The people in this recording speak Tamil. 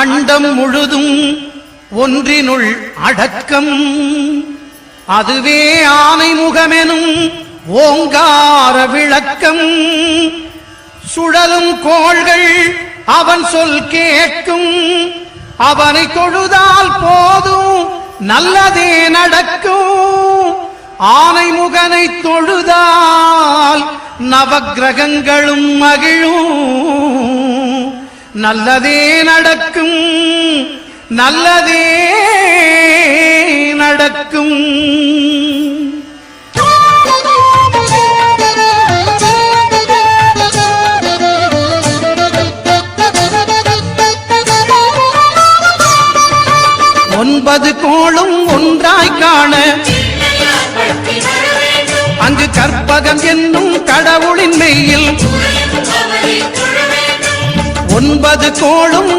அண்டம் முழுதும் ஒன்றினுள் அடக்கம். அதுவே ஆனை முகமெனும் ஓங்கார விளக்கம். சுழலும் கோள்கள் அவன் சொல் கேட்கும். அவனை தொழுதால் போதும் நல்லதே நடக்கும். ஆனை முகனை தொழுதால் நவக்கிரகங்களும் மகிழும். நல்லதே நடக்கும், நல்லதே நடக்கும். ஒன்பது கோளும் ஒன்றாய் காண அங்கு கற்பகம் என்னும் கடவுளின் மெய்யில் ஒன்பது கோளும்